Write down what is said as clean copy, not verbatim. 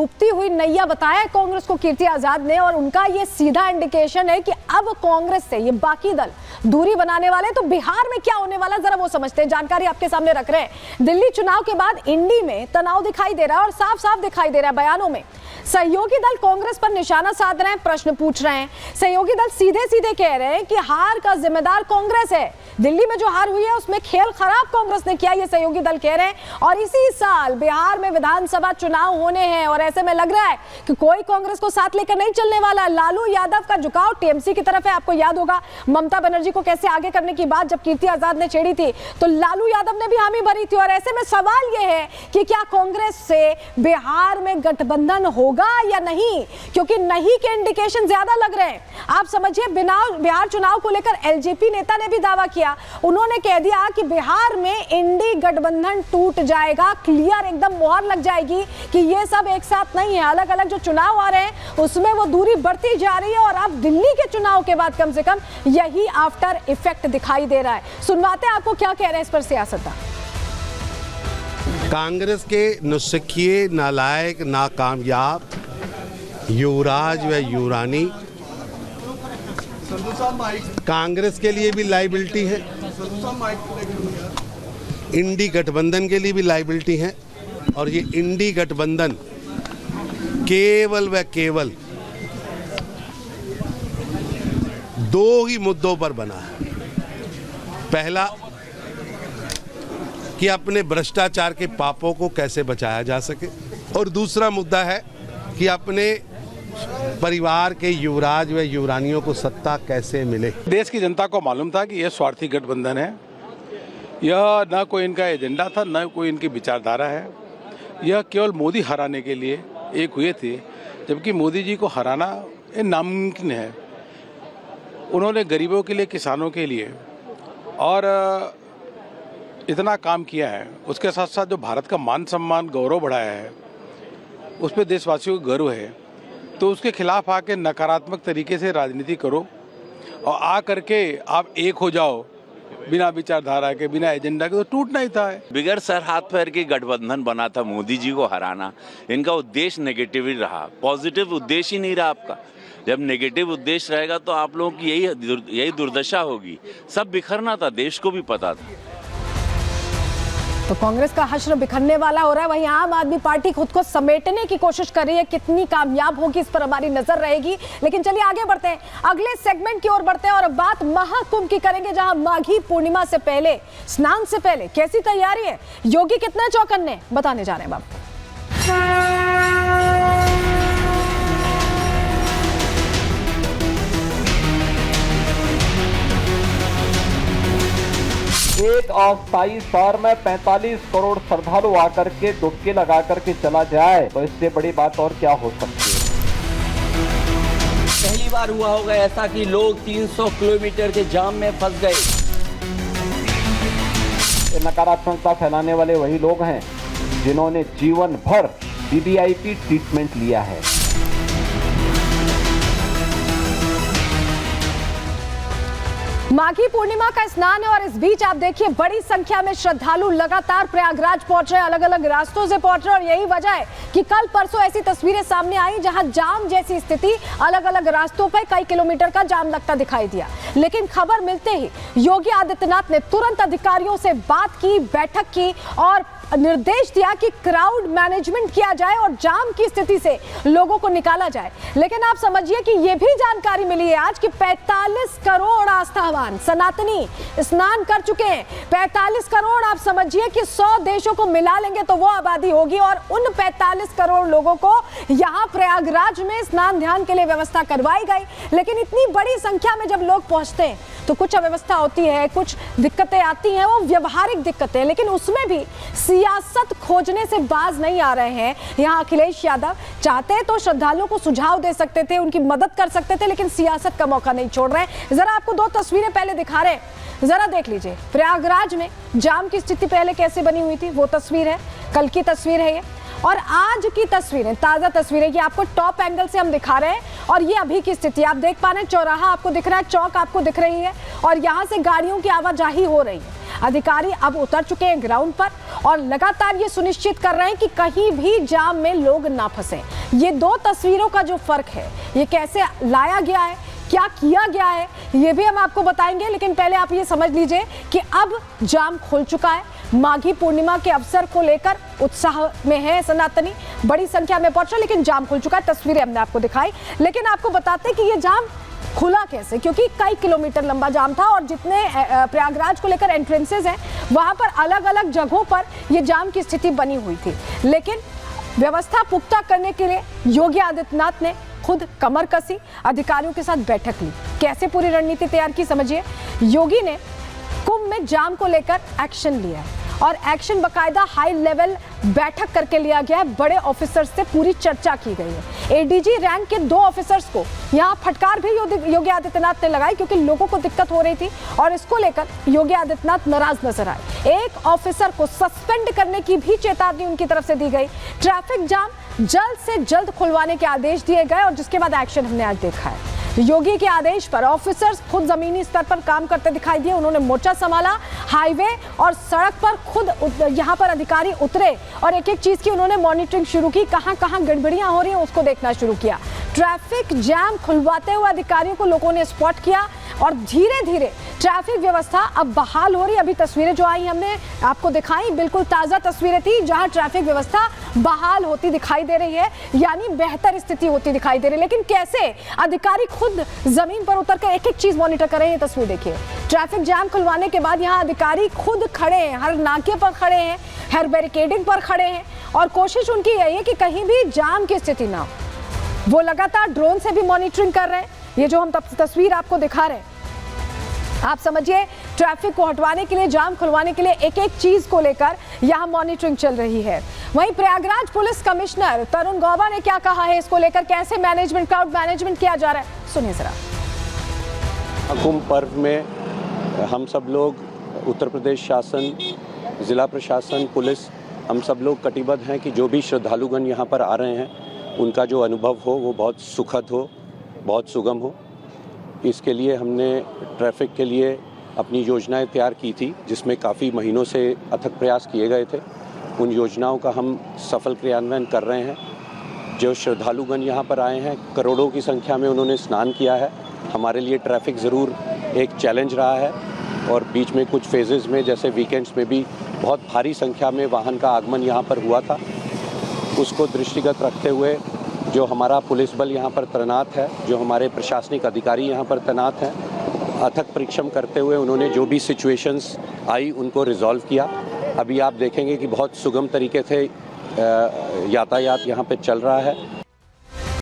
डूबती हुई नैया बताया कांग्रेस को कीर्ति आजाद ने, और उनका ये सीधा इंडिकेशन है कि अब कांग्रेस से ये बाकी दल दूरी बनाने वाले। तो बिहार में क्या होने वाला जरा वो समझते हैं, जानकारी आपके सामने रख रहे हैं। दिल्ली चुनाव के बाद इंडी में तनाव दिखाई दे रहा है और साफ साफ दिखाई दे रहा है बयानों में। सहयोगी दल कांग्रेस पर निशाना साध रहे हैं, प्रश्न पूछ रहे हैं। सहयोगी दल सीधे सीधे कह रहे हैं कि हार का जिम्मेदार कांग्रेस है, दिल्ली में जो हार हुई है उसमें खेल खराब कांग्रेस ने किया, ये सहयोगी दल कह रहे हैं। और इसी साल बिहार में विधानसभा चुनाव होने हैं और ऐसे में लग रहा है कि कोई कांग्रेस को साथ लेकर नहीं चलने वाला। लालू यादव का झुकाव टीएमसी की तरफ है। आपको याद होगा ममता बनर्जी को कैसे आगे करने की बात जब कीर्ति आजाद ने छेड़ी थी तो लालू यादव ने भी हामी भरी थी। और ऐसे में सवाल यह है कि क्या कांग्रेस से बिहार में गठबंधन होगा या नहीं, क्योंकि नहीं के इंडिकेशन ज्यादा लग रहे हैं। आप समझिए, बिहार चुनाव को लेकर एलजेपी नेता ने भी दावा किया, उन्होंने कह दिया कि बिहार में इंडी गठबंधन टूट जाएगा, क्लियर एकदम मोहर लग जाएगी कि ये सब एक साथ नहीं है, अलग अलग जो चुनाव आ रहे हैं उसमें वो दूरी बढ़ती जा रही है। और अब दिल्ली के चुनाव के बाद कम से कम यही आफ्टर इफेक्ट दिखाई दे रहा है। सुनवाते हैं आपको क्या कह रहे हैं इस पर सियासतदान। कांग्रेस के नुस्खिए, नालायक, नाकामयाब युवराज व युवरानी कांग्रेस के लिए भी लाइबिलिटी है, इंडी गठबंधन के लिए भी लाइबिलिटी है। और ये इंडी गठबंधन केवल व केवल दो ही मुद्दों पर बना है। पहला कि अपने भ्रष्टाचार के पापों को कैसे बचाया जा सके, और दूसरा मुद्दा है कि अपने परिवार के युवराज व युवरानियों को सत्ता कैसे मिले। देश की जनता को मालूम था कि यह स्वार्थी गठबंधन है, यह न कोई इनका एजेंडा था, न कोई इनकी विचारधारा है। यह केवल मोदी हराने के लिए एक हुए थे, जबकि मोदी जी को हराना ये नामुमकिन है। उन्होंने गरीबों के लिए, किसानों के लिए और इतना काम किया है, उसके साथ साथ जो भारत का मान सम्मान, गौरव बढ़ाया है, उस पर देशवासियों को गर्व है। तो उसके खिलाफ आके नकारात्मक तरीके से राजनीति करो और आ करके आप एक हो जाओ बिना विचारधारा के, बिना एजेंडा के, तो टूटना ही था। बिगड़ सर हाथ पैर की गठबंधन बना था मोदी जी को हराना। इनका उद्देश्य नेगेटिव ही रहा, पॉजिटिव उद्देश्य ही नहीं रहा आपका। जब नेगेटिव उद्देश्य रहेगा तो आप लोगों की यही दुर्दशा होगी। सब बिखरना था, देश को भी पता था। तो कांग्रेस का हश्र बिखरने वाला हो रहा है, वहीं आम आदमी पार्टी खुद को समेटने की कोशिश कर रही है। कितनी कामयाब होगी इस पर हमारी नजर रहेगी। लेकिन चलिए आगे बढ़ते हैं, अगले सेगमेंट की ओर बढ़ते हैं और अब बात महाकुंभ की करेंगे, जहां माघी पूर्णिमा से पहले, स्नान से पहले कैसी तैयारी है, योगी कितने चौकन्ने, बताने जा रहे हैं बाबू। एक अस्थायी शहर में 45 करोड़ श्रद्धालु आकर के डुबकी लगा करके चला जाए तो इससे बड़ी बात और क्या हो सकती है। पहली बार हुआ होगा ऐसा कि लोग 300 किलोमीटर के जाम में फंस गए। नकारात्मकता फैलाने वाले वही लोग हैं जिन्होंने जीवन भर वीवीआईपी ट्रीटमेंट लिया है। माघी पूर्णिमा का स्नान है और इस बीच आप देखिए बड़ी संख्या में श्रद्धालु लगातार प्रयागराज पहुंच रहे हैं, अलग अलग रास्तों से पहुंच रहे हैं। और यही वजह है कि कल परसों ऐसी तस्वीरें सामने आई जहां जाम जैसी स्थिति, अलग अलग रास्तों पर कई किलोमीटर का जाम लगता दिखाई दिया। लेकिन खबर मिलते ही योगी आदित्यनाथ ने तुरंत अधिकारियों से बात की, बैठक की और निर्देश दिया कि क्राउड मैनेजमेंट किया जाए और जाम की स्थिति से लोगों को निकाला जाए। लेकिन आप समझिए कि यह भी जानकारी मिली है आज कि 45 करोड़ आस्थावान सनातनी स्नान कर चुके हैं। 45 करोड़ आप समझिए कि 100 देशों को मिला लेंगे तो वो आबादी होगी, और उन 45 करोड़ लोगों को यहाँ प्रयागराज में स्नान ध्यान के लिए व्यवस्था करवाई गई। लेकिन इतनी बड़ी संख्या में जब लोग पहुंचते हैं तो कुछ अव्यवस्था होती है, कुछ दिक्कतें आती हैं, वो व्यवहारिक दिक्कतें, लेकिन उसमें भी सियासत खोजने से बाज नहीं आ रहे हैं। यहाँ अखिलेश यादव चाहते तो श्रद्धालुओं को सुझाव दे सकते थे, उनकी मदद कर सकते थे, लेकिन सियासत का मौका नहीं छोड़ रहे हैं। जरा आपको दो तस्वीरें पहले दिखा रहे हैं, जरा देख लीजिए। प्रयागराज में जाम की स्थिति पहले कैसे बनी हुई थी, वो तस्वीर है, कल की तस्वीर है ये। और आज की तस्वीरें, ताज़ा तस्वीरें, ये आपको टॉप एंगल से हम दिखा रहे हैं और ये अभी की स्थिति आप देख पा रहे हैं। चौराहा आपको दिख रहा है, चौक आपको दिख रही है और यहाँ से गाड़ियों की आवाजाही हो रही है। अधिकारी अब उतर चुके हैं ग्राउंड पर और लगातार ये सुनिश्चित कर रहे हैं कि कहीं भी जाम में लोग ना फंसे। ये दो तस्वीरों का जो फर्क है, ये कैसे लाया गया है, क्या किया गया है, ये भी हम आपको बताएंगे। लेकिन पहले आप ये समझ लीजिए कि अब जाम खुल चुका है। माघी पूर्णिमा के अवसर को लेकर उत्साह में है सनातनी, बड़ी संख्या में पहुंचे, लेकिन जाम खुल चुका है। तस्वीरें हमने आपको दिखाई, लेकिन आपको बताते हैं कि ये जाम खुला कैसे, क्योंकि कई किलोमीटर लंबा जाम था और जितने प्रयागराज को लेकर एंट्रेंसेज हैं वहां पर अलग अलग जगहों पर ये जाम की स्थिति बनी हुई थी। लेकिन व्यवस्था पुख्ता करने के लिए योगी आदित्यनाथ ने खुद कमर कसी, अधिकारियों के साथ बैठक ली। कैसे पूरी रणनीति तैयार की समझिए। योगी ने कुंभ में जाम को लेकर एक्शन लिया और एक्शन बकायदा हाई लेवल बैठक करके लिया गया है। बड़े ऑफिसर्स से पूरी चर्चा की गई है। एडीजी रैंक के 2 ऑफिसर्स को यहाँ फटकार भी योगी आदित्यनाथ ने लगाई, क्योंकि लोगों को दिक्कत हो रही थी और इसको लेकर योगी आदित्यनाथ नाराज नजर आए। एक ऑफिसर को सस्पेंड करने की भी चेतावनी उनकी तरफ से दी गई। ट्रैफिक जाम जल्द से जल्द खुलवाने के आदेश दिए गए और जिसके बाद एक्शन हमने आज देखा है। योगी के आदेश पर ऑफिसर्स खुद जमीनी स्तर पर काम करते दिखाई दिए। उन्होंने मोर्चा संभाला, हाईवे और सड़क पर खुद यहाँ पर अधिकारी उतरे और एक एक चीज की उन्होंने मॉनिटरिंग शुरू की। कहाँ कहाँ गड़बड़ियां हो रही हैं उसको देखना शुरू किया। ट्रैफिक जैम खुलवाते हुए अधिकारियों को लोगों ने स्पॉट किया और धीरे धीरे ट्रैफिक व्यवस्था अब बहाल हो रही। अभी तस्वीरें जो आई हमने आपको दिखाई, बिल्कुल ताज़ा तस्वीरें थी जहां ट्रैफिक व्यवस्था बहाल होती दिखाई दे रही है, यानी बेहतर स्थिति होती दिखाई दे रही है। लेकिन कैसे अधिकारी खुद जमीन पर उतर कर एक एक चीज मॉनिटर कर रहे हैं, ये तस्वीर देखिए। ट्रैफिक जाम खुलवाने के बाद यहाँ अधिकारी खुद खड़े हैं, हर नाके पर खड़े हैं, हर बैरिकेडिंग पर खड़े हैं और कोशिश उनकी यही है कि कहीं भी जाम की स्थिति ना हो। वो लगातार ड्रोन से भी मॉनिटरिंग कर रहे हैं। ये जो हम तस्वीर आपको दिखा रहे हैं, आप समझिए ट्रैफिक को हटवाने के लिए, जाम खुलवाने के लिए एक एक चीज को लेकर यहां मॉनिटरिंग चल रही है। वहीं प्रयागराज पुलिस कमिश्नर तरुण गौबा ने क्या कहा है इसको लेकर, कैसे मैनेजमेंट, क्राउड मैनेजमेंट किया जा रहा है, सुनिए जरा। कुंभ पर्व में हम सब लोग, उत्तर प्रदेश शासन, जिला प्रशासन, पुलिस, हम सब लोग कटिबद्ध हैं कि जो भी श्रद्धालुगण यहाँ पर आ रहे हैं उनका जो अनुभव हो वो बहुत सुखद हो, बहुत सुगम हो। इसके लिए हमने ट्रैफिक के लिए अपनी योजनाएं तैयार की थी, जिसमें काफ़ी महीनों से अथक प्रयास किए गए थे। उन योजनाओं का हम सफल क्रियान्वयन कर रहे हैं। जो श्रद्धालुगण यहाँ पर आए हैं, करोड़ों की संख्या में उन्होंने स्नान किया है। हमारे लिए ट्रैफिक ज़रूर एक चैलेंज रहा है और बीच में कुछ फेजेज़ में, जैसे वीकेंड्स में भी बहुत भारी संख्या में वाहन का आगमन यहाँ पर हुआ था। उसको दृष्टिगत रखते हुए जो हमारा पुलिस बल यहाँ पर तैनात है, जो हमारे प्रशासनिक अधिकारी यहाँ पर तैनात हैं, अथक परिश्रम करते हुए उन्होंने जो भी सिचुएशंस आई उनको रिजॉल्व किया। अभी आप देखेंगे कि बहुत सुगम तरीके से यातायात यहाँ पे चल रहा है।